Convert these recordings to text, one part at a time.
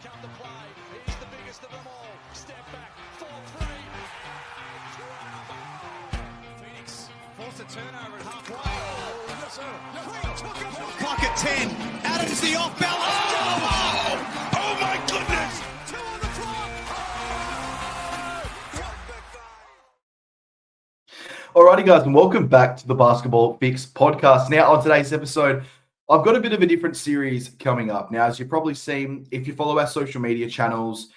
come to play. He's the biggest of them all. Step back, 4-3. Phoenix forced a turnover at halfway. Oh, yes, sir. Clock at 10. Adams the off balance. Oh my goodness! Two on the clock. Alrighty, guys, and welcome back to the Basketball Fix podcast. Now, on today's episode, I've got a bit of a different series coming up. Now, as you've probably seen, if you follow our social media channels,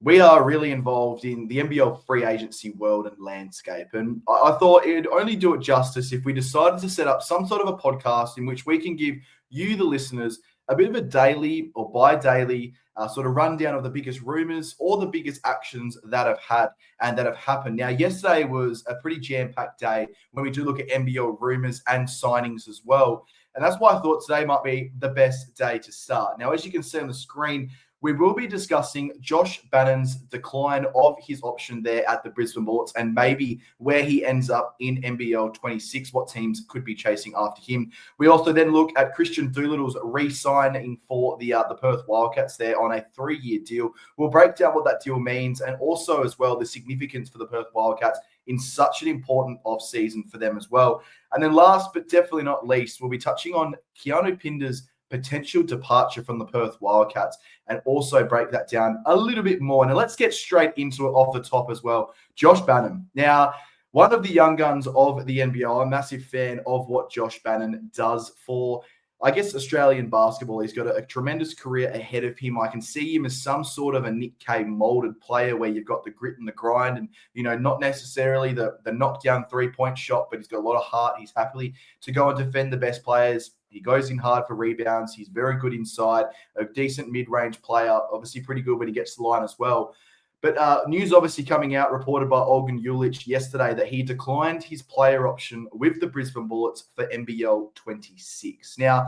we are really involved in the NBL Free Agency world and landscape. And I thought it'd only do it justice if we decided to set up some sort of a podcast in which we can give you, the listeners, a bit of a daily or bi-daily sort of rundown of the biggest rumors or the biggest actions that have had and that have happened. Now, yesterday was a pretty jam-packed day when we do look at NBL rumors and signings as well. And that's why I thought today might be the best day to start. Now, as you can see on the screen, we will be discussing Josh Bannon's decline of his option there at the Brisbane Bullets and maybe where he ends up in NBL 26, what teams could be chasing after him. We also then look at Kristian Doolittle's re-signing for the Perth Wildcats there on a 3-year deal. We'll break down what that deal means and also as well the significance for the Perth Wildcats in such an important offseason for them as well. And then last but definitely not least, we'll be touching on Keanu Pinder's potential departure from the Perth Wildcats and also break that down a little bit more. Now, let's get straight into it off the top as well. Josh Bannon. Now, one of the young guns of the NBL, I'm a massive fan of what Josh Bannon does for, I guess, Australian basketball. He's got a tremendous career ahead of him. I can see him as some sort of a Nick K molded player where you've got the grit and the grind and, you know, not necessarily the knockdown three-point shot, but he's got a lot of heart. He's happy to go and defend the best players. He goes in hard for rebounds. He's very good inside, a decent mid-range player, obviously pretty good when he gets to the line as well. But news obviously coming out, reported by Olgun Ulich yesterday, that he declined his player option with the Brisbane Bullets for NBL 26. Now,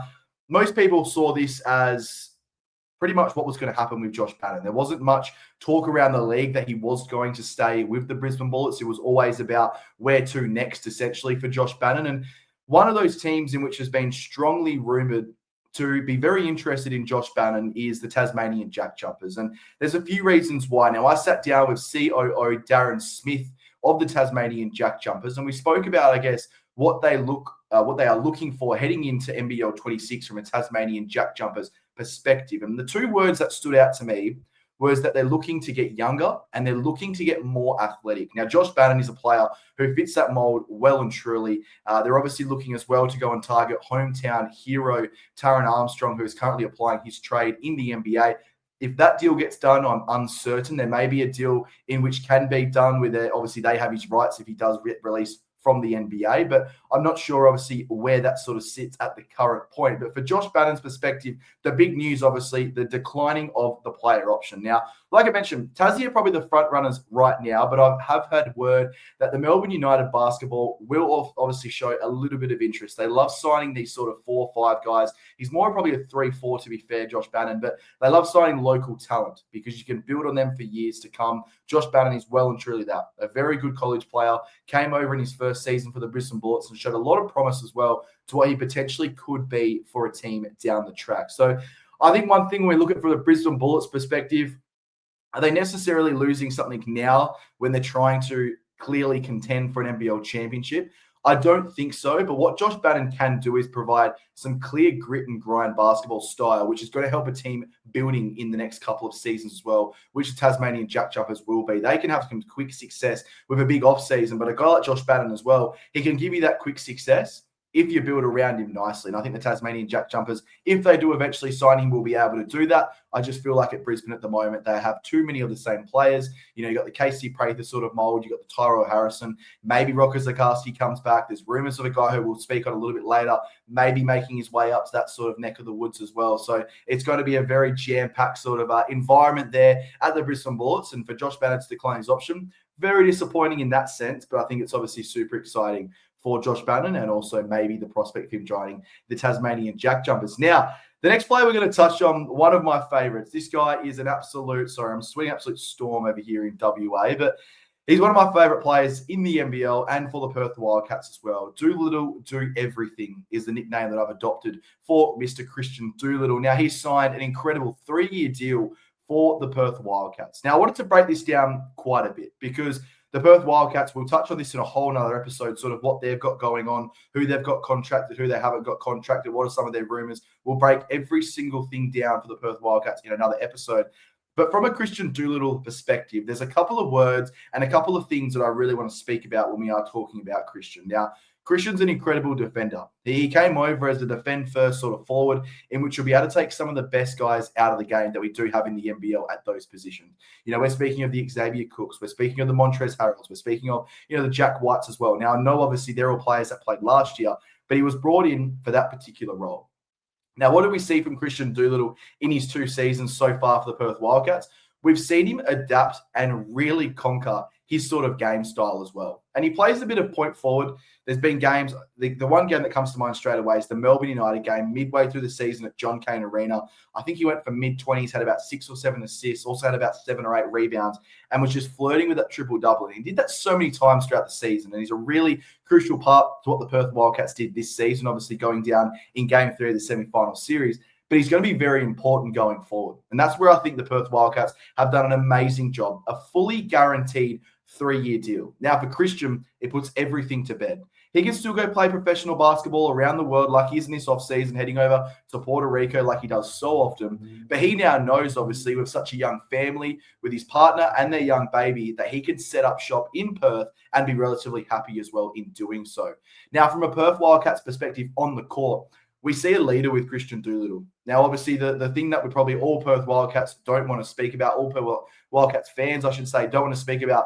most people saw this as pretty much what was going to happen with Josh Bannon. There wasn't much talk around the league that he was going to stay with the Brisbane Bullets. It was always about where to next, essentially, for Josh Bannon. And one of those teams in which has been strongly rumoured to be very interested in Josh Bannon is the Tasmanian JackJumpers. And there's a few reasons why. Now, I sat down with COO Darren Smith of the Tasmanian JackJumpers, and we spoke about, I guess, what they are looking for heading into NBL 26 from a Tasmanian JackJumpers perspective. And the two words that stood out to me was that they're looking to get younger and they're looking to get more athletic. Now, Josh Bannon is a player who fits that mold well and truly. They're obviously looking as well to go and target hometown hero Taran Armstrong, who is currently applying his trade in the NBA. If that deal gets done, I'm uncertain. There may be a deal in which can be done with it. Obviously, they have his rights if he does release from the NBA, but I'm not sure, obviously, where that sort of sits at the current point. But for Josh Bannon's perspective, the big news, obviously, the declining of the player option. Now, like I mentioned, Tassie are probably the front runners right now, but I have heard word that the Melbourne United basketball will obviously show a little bit of interest. They love signing these sort of 4 or 5 guys. He's more probably a 3-4, to be fair, Josh Bannon, but they love signing local talent because you can build on them for years to come. Josh Bannon is well and truly that. A very good college player, came over in his first season for the Brisbane Bullets and showed a lot of promise as well to what he potentially could be for a team down the track. So I think one thing when we look at from the Brisbane Bullets perspective, are they necessarily losing something now when they're trying to clearly contend for an NBL championship? I don't think so, but what Josh Bannon can do is provide some clear grit and grind basketball style, which is going to help a team building in the next couple of seasons as well, which the Tasmanian JackJumpers will be. They can have some quick success with a big off-season, but a guy like Josh Bannon as well, he can give you that quick success if you build around him nicely. And I think the Tasmanian JackJumpers, if they do eventually sign him, will be able to do that. I just feel like at Brisbane at the moment, they have too many of the same players. You know, you got the Casey Prather sort of mold. You got the Tyrell Harrison. Maybe Rocco Zakarsky comes back. There's rumors of a guy who we'll speak on a little bit later, maybe making his way up to that sort of neck of the woods as well. So it's going to be a very jam-packed sort of environment there at the Brisbane Bullets. And for Josh Bannon to decline his option, very disappointing in that sense, but I think it's obviously super exciting for Josh Bannon and also maybe the prospect of him joining the Tasmanian JackJumpers. Now, the next player we're going to touch on, one of my favorites. This guy is an absolute storm over here in WA, but he's one of my favorite players in the NBL and for the Perth Wildcats as well. Doolittle, do everything is the nickname that I've adopted for Mr. Kristian Doolittle. Now, he's signed an incredible 3-year deal for the Perth Wildcats. Now, I wanted to break this down quite a bit because the Perth Wildcats, we'll touch on this in a whole nother episode, sort of what they've got going on, who they've got contracted, who they haven't got contracted, what are some of their rumors. We'll break every single thing down for the Perth Wildcats in another episode. But from a Kristian Doolittle perspective, there's a couple of words and a couple of things that I really want to speak about when we are talking about Kristian. Now, Kristian's an incredible defender. He came over as a defend-first sort of forward in which you'll be able to take some of the best guys out of the game that we do have in the NBL at those positions. You know, we're speaking of the Xavier Cooks. We're speaking of the Montrezl Harrells. We're speaking of, you know, the Jack Whites as well. Now, I know obviously they're all players that played last year, but he was brought in for that particular role. Now, what do we see from Kristian Doolittle in his 2 seasons so far for the Perth Wildcats? We've seen him adapt and really conquer his sort of game style as well. And he plays a bit of point forward. There's been games, the one game that comes to mind straight away is the Melbourne United game midway through the season at John Cain Arena. I think he went for mid-20s, had about 6 or 7 assists, also had about 7 or 8 rebounds, and was just flirting with that triple-double. And he did that so many times throughout the season, and he's a really crucial part to what the Perth Wildcats did this season, obviously going down in Game 3 of the semi-final series. But he's going to be very important going forward. And that's where I think the Perth Wildcats have done an amazing job, a fully guaranteed 3-year deal. Now, for Kristian, it puts everything to bed. He can still go play professional basketball around the world like he is in this offseason, heading over to Puerto Rico like he does so often. But he now knows, obviously, with such a young family, with his partner and their young baby, that he can set up shop in Perth and be relatively happy as well in doing so. Now, from a Perth Wildcats perspective on the court, we see a leader with Kristian Doolittle. Now, obviously, the thing that we probably all Perth Wildcats don't want to speak about, all Perth Wildcats fans, I should say, don't want to speak about,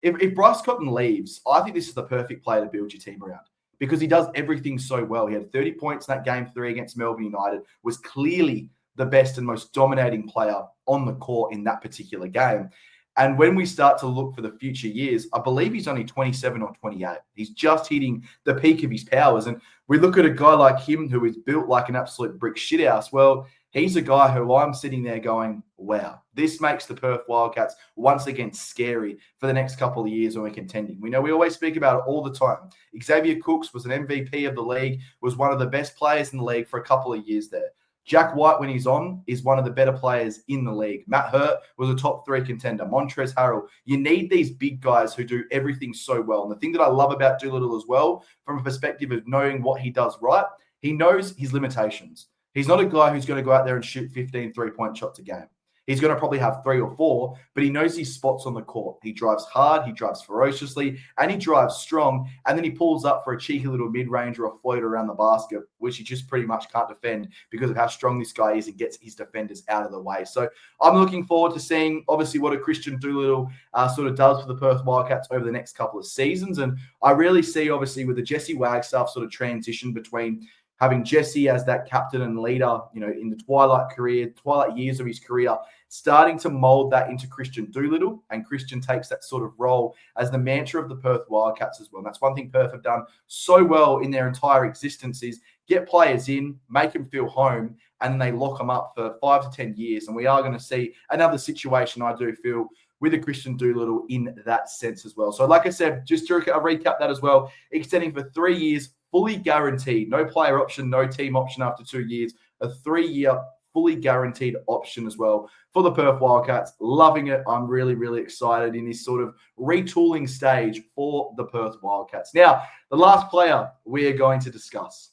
if Bryce Cotton leaves, I think this is the perfect player to build your team around because he does everything so well. He had 30 points in that Game 3 against Melbourne United, was clearly the best and most dominating player on the court in that particular game. And when we start to look for the future years, I believe he's only 27 or 28. He's just hitting the peak of his powers. And we look at a guy like him who is built like an absolute brick shithouse. Well, he's a guy who I'm sitting there going, wow, this makes the Perth Wildcats once again scary for the next couple of years when we're contending. We know we always speak about it all the time. Xavier Cooks was an MVP of the league, was one of the best players in the league for a couple of years there. Jack White, when he's on, is one of the better players in the league. Matt Hurt was a top 3 contender. Montrezl Harrell. You need these big guys who do everything so well. And the thing that I love about Doolittle as well, from a perspective of knowing what he does right, he knows his limitations. He's not a guy who's going to go out there and shoot 15 3-point shots a game. He's going to probably have 3 or 4, but he knows his spots on the court. He drives hard, he drives ferociously, and he drives strong. And then he pulls up for a cheeky little mid-range or a floater around the basket, which he just pretty much can't defend because of how strong this guy is and gets his defenders out of the way. So I'm looking forward to seeing, obviously, what a Kristian Doolittle sort of does for the Perth Wildcats over the next couple of seasons. And I really see, obviously, with the Jesse Wagstaff sort of transition between having Jesse as that captain and leader, you know, in the twilight years of his career, starting to mold that into Kristian Doolittle, and Kristian takes that sort of role as the mantra of the Perth Wildcats as well. And that's one thing Perth have done so well in their entire existence is get players in, make them feel home, and then they lock them up for 5 to 10 years. And we are going to see another situation, I do feel, with a Kristian Doolittle in that sense as well. So like I said, just to recap that as well, extending for 3 years, fully guaranteed, no player option, no team option after 2 years, a 3-year fully guaranteed option as well for the Perth Wildcats. Loving it. I'm really, really excited in this sort of retooling stage for the Perth Wildcats. Now, the last player we are going to discuss.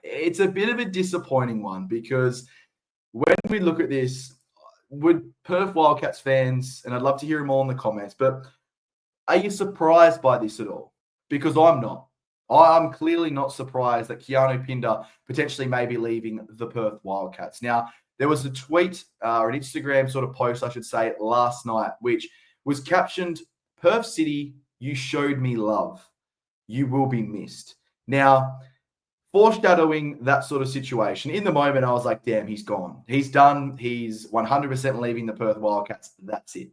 It's a bit of a disappointing one because when we look at this, would Perth Wildcats fans, and I'd love to hear them all in the comments, but are you surprised by this at all? Because I'm not. I'm clearly not surprised that Keanu Pinder potentially may be leaving the Perth Wildcats. Now, there was a tweet or an Instagram sort of post, I should say, last night, which was captioned, "Perth City, you showed me love. You will be missed." Now, foreshadowing that sort of situation, in the moment, I was like, damn, he's gone. He's done. He's 100% leaving the Perth Wildcats. That's it.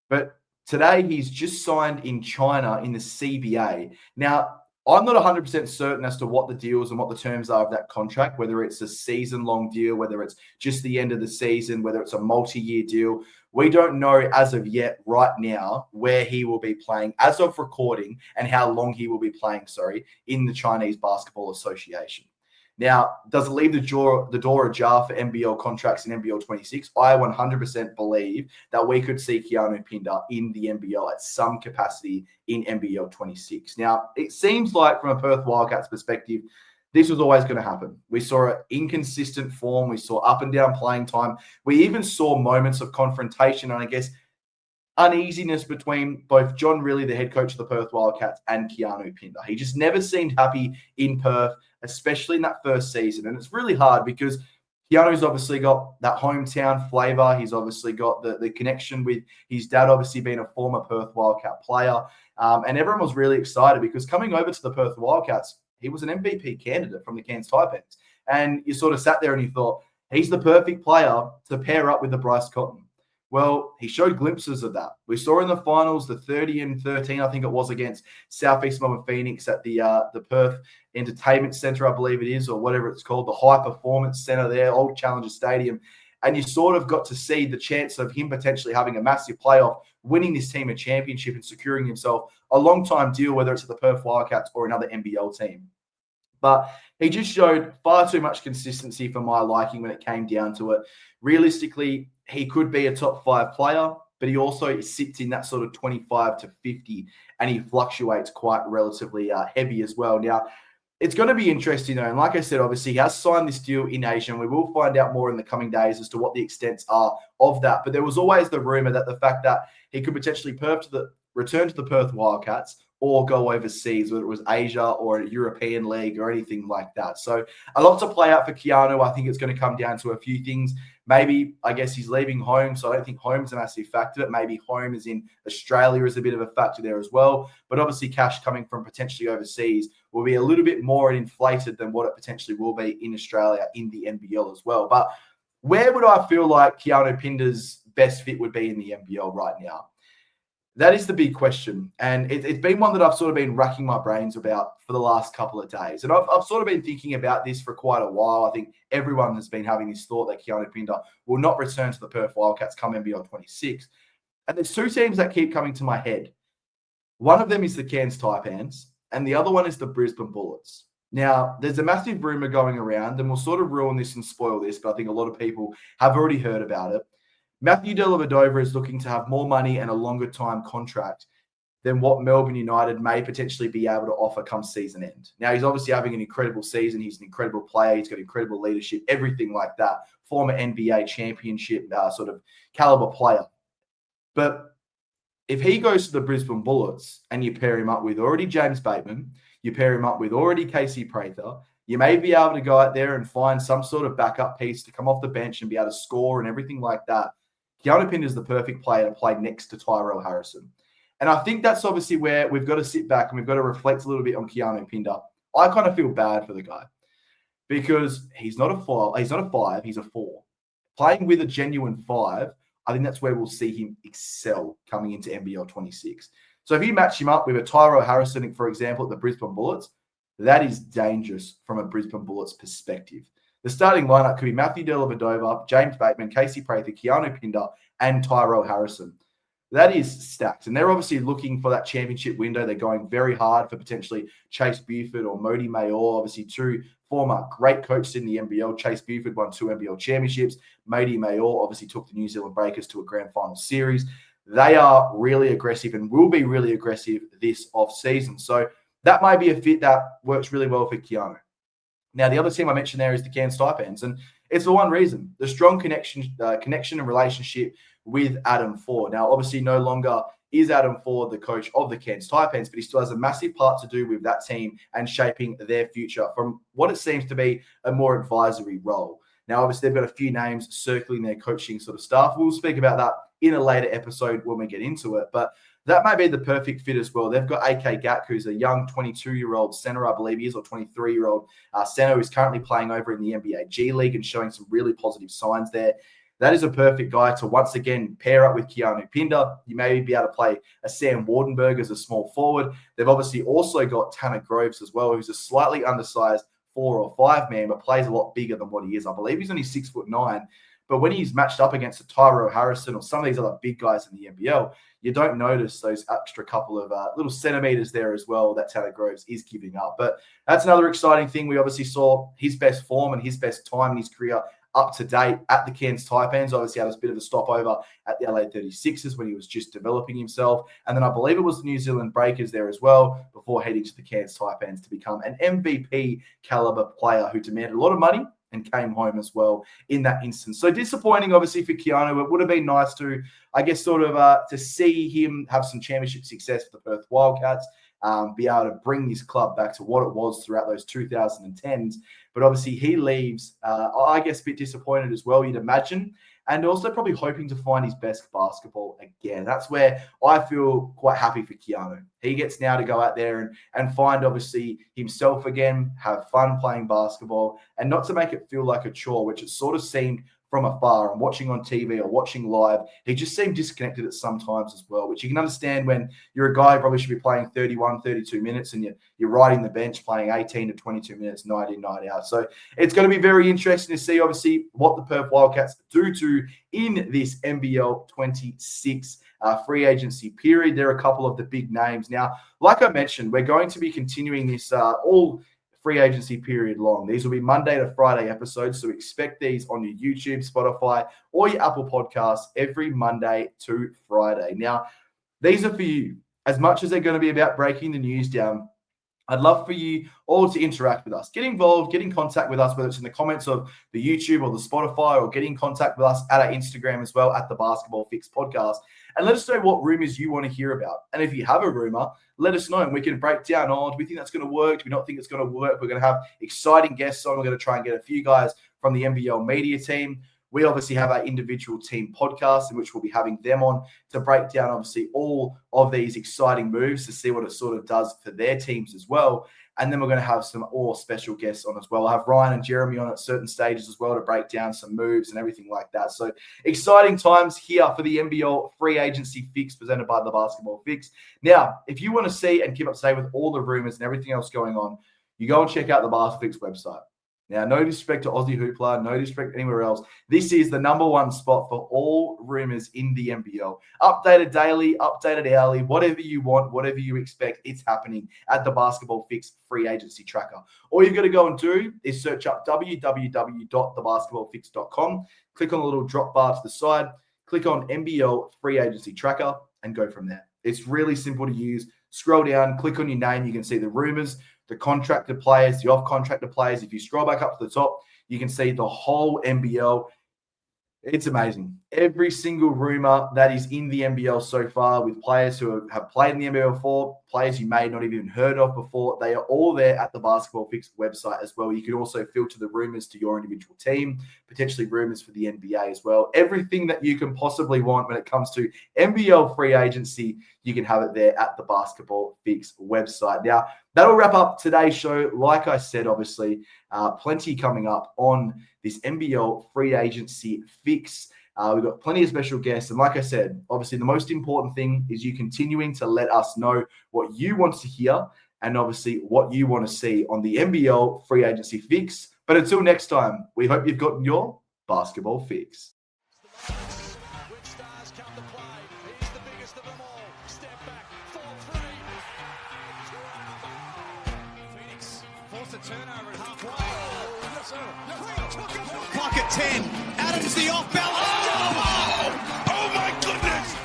But today, he's just signed in China in the CBA. Now, I'm not 100% certain as to what the deals and what the terms are of that contract, whether it's a season-long deal, whether it's just the end of the season, whether it's a multi-year deal. We don't know as of yet, right now, where he will be playing as of recording and how long he will be playing, in the Chinese Basketball Association. Now, does it leave the door ajar for NBL contracts in NBL 26? I 100% believe that we could see Keanu Pinder in the NBL at some capacity in NBL 26. Now, it seems like from a Perth Wildcats perspective, this was always going to happen. We saw an inconsistent form. We saw up and down playing time. We even saw moments of confrontation and I guess uneasiness between both John Rillie, the head coach of the Perth Wildcats, and Keanu Pinder. He just never seemed happy in Perth, especially in that first season. And it's really hard because Keanu's obviously got that hometown flavour. He's obviously got the connection with his dad, obviously being a former Perth Wildcat player. And everyone was really excited because coming over to the Perth Wildcats, he was an MVP candidate from the Cairns Taipans. And you sort of sat there and you thought, he's the perfect player to pair up with the Bryce Cotton. Well, he showed glimpses of that. We saw in the finals the 30-13, I think it was, against Southeast Melbourne Phoenix at the Perth Entertainment Centre, I believe it is, or whatever it's called, the High Performance Centre there, Old Challenger Stadium. And you sort of got to see the chance of him potentially having a massive playoff, winning this team a championship and securing himself a long-time deal, whether it's at the Perth Wildcats or another NBL team. But he just showed far too much consistency for my liking when it came down to it. Realistically, he could be a top 5 player, but he also sits in that sort of 25 to 50, and he fluctuates quite relatively heavy as well. Now, it's going to be interesting, though. And like I said, obviously, he has signed this deal in Asia, and we will find out more in the coming days as to what the extents are of that. But there was always the rumor that the fact that he could potentially return to the Perth Wildcats or go overseas, whether it was Asia or a European league or anything like that. So a lot to play out for Keanu. I think it's going to come down to a few things. Maybe, I guess he's leaving home, so I don't think home's a massive factor. But maybe home is in Australia is a bit of a factor there as well. But obviously cash coming from potentially overseas will be a little bit more inflated than what it potentially will be in Australia in the NBL as well. But where would I feel like Keanu Pinder's best fit would be in the NBL right now? That is the big question. And it's been one that I've sort of been racking my brains about for the last couple of days. And I've sort of been thinking about this for quite a while. I think everyone has been having this thought that Keanu Pinder will not return to the Perth Wildcats come NBL 26. And there's two teams that keep coming to my head. One of them is the Cairns Taipans, and the other one is the Brisbane Bullets. Now, there's a massive rumor going around, and we'll sort of ruin this and spoil this, but I think a lot of people have already heard about it. Matthew Dellavedova is looking to have more money and a longer time contract than what Melbourne United may potentially be able to offer come season end. Now, he's obviously having an incredible season. He's an incredible player. He's got incredible leadership, everything like that. Former NBA championship sort of caliber player. But if he goes to the Brisbane Bullets and you pair him up with already James Bateman, you pair him up with already Casey Prather, you may be able to go out there and find some sort of backup piece to come off the bench and be able to score and everything like that. Keanu Pinder is the perfect player to play next to Tyrell Harrison. And I think that's obviously where we've got to sit back and we've got to reflect a little bit on Keanu Pinder. I kind of feel bad for the guy because he's not a 5, he's a 4. Playing with a genuine 5, I think that's where we'll see him excel coming into NBL 26. So if you match him up with a Tyrell Harrison, for example, at the Brisbane Bullets, that is dangerous from a Brisbane Bullets perspective. The starting lineup could be Matthew Dellavedova, James Bateman, Casey Prather, Keanu Pinder, and Tyrell Harrison. That is stacked. And they're obviously looking for that championship window. They're going very hard for potentially Chase Buford or Modi Mayor, obviously two former great coaches in the NBL. Chase Buford won 2 NBL championships. Modi Mayor obviously took the New Zealand Breakers to a grand final series. They are really aggressive and will be really aggressive this offseason. So that might be a fit that works really well for Keanu. Now, the other team I mentioned there is the Cairns Taipans, and it's for one reason, the strong connection and relationship with Adam Ford. Now, obviously, no longer is Adam Ford the coach of the Cairns Taipans, but he still has a massive part to do with that team and shaping their future from what it seems to be a more advisory role. Now, obviously, they've got a few names circling their coaching sort of staff. We'll speak about that in a later episode when we get into it, but that may be the perfect fit as well. They've got AK Gak, who's a young 22-year-old center, I believe he is, or 23-year-old center who's currently playing over in the NBA G League and showing some really positive signs there. That is a perfect guy to once again pair up with Keanu Pinder. You may be able to play a Sam Wardenberg as a small forward. They've obviously also got Tanner Groves as well, who's a slightly undersized 4 or 5 man, but plays a lot bigger than what he is. I believe he's only 6'9", But when he's matched up against a Tyrell Harrison or some of these other big guys in the NBL, you don't notice those extra couple of little centimeters there as well that Tanner Groves is giving up. But that's another exciting thing. We obviously saw his best form and his best time in his career up to date at the Cairns Taipans. Obviously had a bit of a stopover at the LA 36ers when he was just developing himself. And then I believe it was the New Zealand Breakers there as well before heading to the Cairns Taipans to become an MVP caliber player who demanded a lot of money and came home as well in that instance. So disappointing, obviously, for Keanu. It would have been nice to, I guess, sort of to see him have some championship success for the Perth Wildcats, be able to bring this club back to what it was throughout those 2010s. But obviously he leaves, I guess, a bit disappointed as well, you'd imagine, and also probably hoping to find his best basketball again. That's where I feel quite happy for Keanu. He gets now to go out there and find, obviously, himself again, have fun playing basketball, and not to make it feel like a chore, which it sort of seemed from afar and watching on TV or watching live. He just seemed disconnected at some times as well, which you can understand when you're a guy who probably should be playing 31, 32 minutes and you're riding the bench playing 18 to 22 minutes, night in, night out. So it's going to be very interesting to see, obviously, what the Perth Wildcats do to in this NBL 26 free agency period. There are a couple of the big names. Now, like I mentioned, we're going to be continuing this all free agency period long. These will be Monday to Friday episodes, so expect these on your YouTube, Spotify, or your Apple Podcasts every Monday to Friday. Now, these are for you. As much as they're going to be about breaking the news down, I'd love for you all to interact with us. Get involved, get in contact with us, whether it's in the comments of the YouTube or the Spotify, or get in contact with us at our Instagram as well, at the Basketball Fix Podcast. And let us know what rumors you want to hear about. And if you have a rumor, let us know and we can break down, do we think that's going to work? Do we not think it's going to work? We're going to have exciting guests on. We're going to try and get a few guys from the NBL media team. We obviously have our individual team podcast in which we'll be having them on to break down, obviously, all of these exciting moves to see what it sort of does for their teams as well. And then we're going to have some all special guests on as well. I'll have Ryan and Jeremy on at certain stages as well to break down some moves and everything like that. So exciting times here for the NBL Free Agency Fix presented by the Basketball Fix. Now, if you want to see and keep up to date with all the rumors and everything else going on, you go and check out the Basketball Fix website. Now, no disrespect to Aussie Hoopla, no disrespect anywhere else. This is the number one spot for all rumors in the NBL. Updated daily, updated hourly, whatever you want, whatever you expect, it's happening at the Basketball Fix free agency tracker. All you've got to go and do is search up www.thebasketballfix.com, click on the little drop bar to the side, click on NBL free agency tracker, and go from there. It's really simple to use. Scroll down, click on your name, you can see the rumors, the contracted players, the off-contracted players. If you scroll back up to the top, you can see the whole NBL. It's amazing. Every single rumor that is in the NBL so far, with players who have played in the NBL before, players you may not have even heard of before, they are all there at the Basketball Fix website as well. You can also filter the rumors to your individual team, potentially rumors for the NBA as well. Everything that you can possibly want when it comes to NBL free agency, you can have it there at the Basketball Fix website. Now, that'll wrap up today's show. Like I said, obviously, plenty coming up on this NBL free agency fix. We've got plenty of special guests. And like I said, obviously the most important thing is you continuing to let us know what you want to hear and obviously what you want to see on the NBL free agency fix. But until next time, we hope you've gotten your basketball fix. Which stars come to play? He's the biggest of them all. Step back, 4-3. Phoenix forced a turnover at halfway. Yes, sir. Clock at 10. Adams the off balance. Oh my goodness!